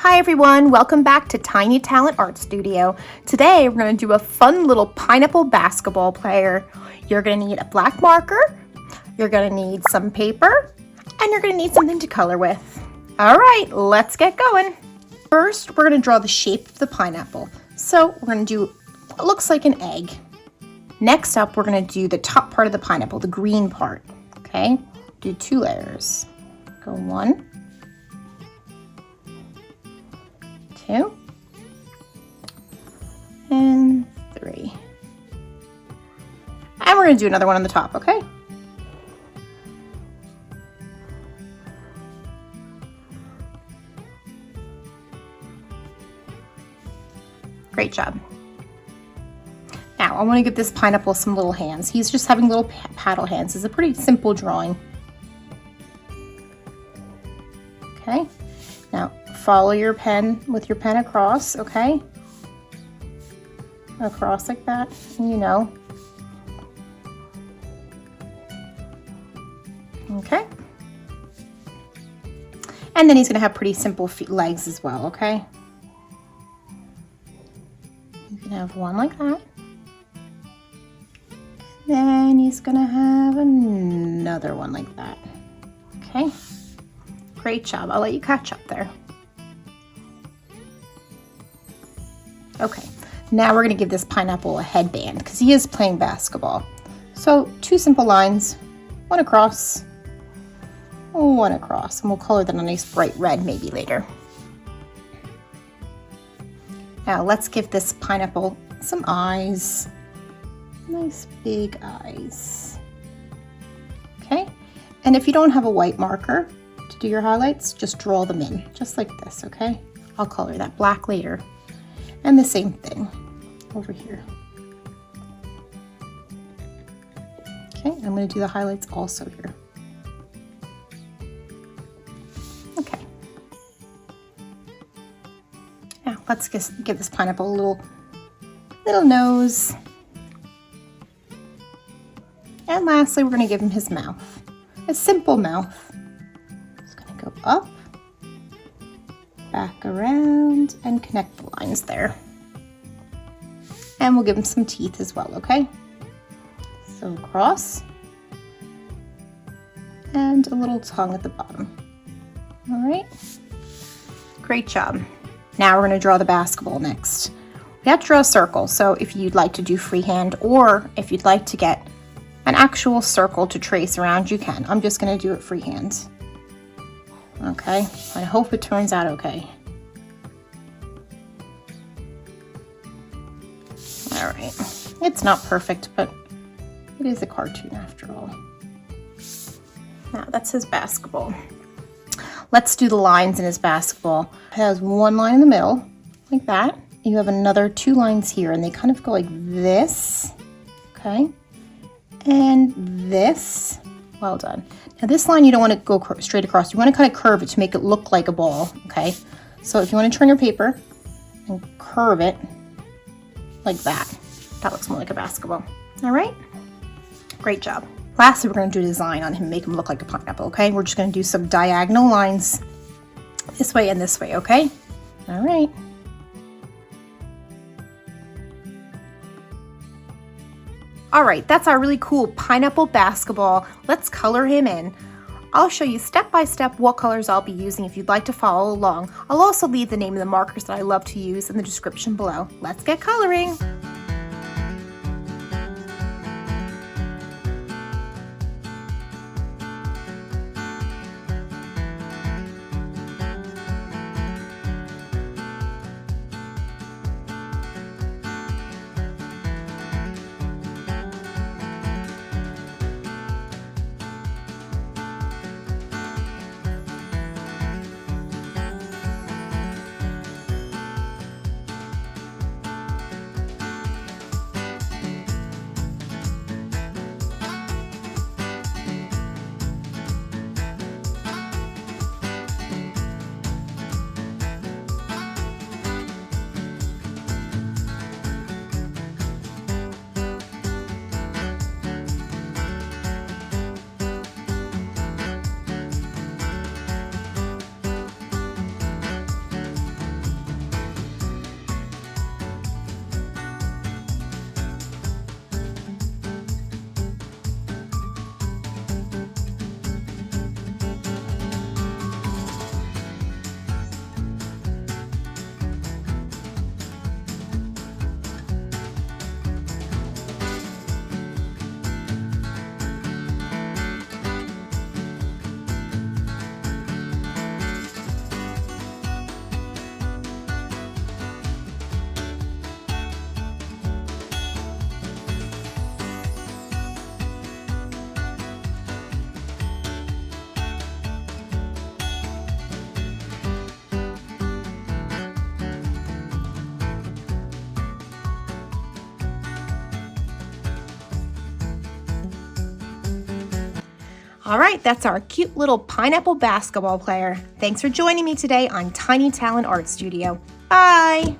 Hi everyone, welcome back to Tiny Talent Art Studio. Today we're going to do a fun little pineapple basketball player. You're going to need a black marker, you're going to need some paper, and you're going to need something to color with. All right, let's get going. First, we're going to draw the shape of the pineapple. So we're going to do what looks like an egg. Next up, we're going to do the top part of the pineapple, the green part. Okay, do 2 layers. Go 1, 2, and 3. And we're going to do another one on the top, okay? Great job. Now, I want to give this pineapple some little hands. He's just having little paddle hands. It's a pretty simple drawing. Okay, now follow your pen with your pen across, okay? Across like that, and you know. Okay. And then he's going to have pretty simple legs as well, okay? You can have one like that. Then he's going to have another one like that. Okay? Great job. I'll let you catch up there. Okay, now we're going to give this pineapple a headband because he is playing basketball. So 2 simple lines, one across, and we'll color that a nice bright red maybe later. Now let's give this pineapple some eyes, nice big eyes. Okay, and if you don't have a white marker to do your highlights, just draw them in, just like this, okay? I'll color that black later. And the same thing over here. Okay, I'm going to do the highlights also here. Okay. Now let's give this pineapple a little nose. And lastly, we're going to give him his mouth. A simple mouth. It's going to go up, back around, and connect the lines there. And we'll give him some teeth as well, okay? So across, and a little tongue at the bottom. All right, great job. Now we're going to draw the basketball next. We have to draw a circle, so if you'd like to do freehand, or if you'd like to get an actual circle to trace around, you can. I'm just going to do it freehand. Okay, I hope it turns out okay. All right, it's not perfect, but it is a cartoon after all. Now that's his basketball. Let's do the lines in his basketball. It has 1 line in the middle, like that. You have another 2 lines here, and they kind of go like this, okay? And this, well done. Now this line, you don't want to go straight across. You want to kind of curve it to make it look like a ball, okay? So if you want to turn your paper and curve it like that, that looks more like a basketball. All right, great job. Lastly, we're going to do a design on him, make him look like a pineapple, okay? We're just going to do some diagonal lines this way and this way, okay? All right. All right, that's our really cool pineapple basketball. Let's color him in. I'll show you step by step what colors I'll be using if you'd like to follow along. I'll also leave the name of the markers that I love to use in the description below. Let's get coloring. All right, that's our cute little pineapple basketball player. Thanks for joining me today on Tiny Talent Art Studio. Bye!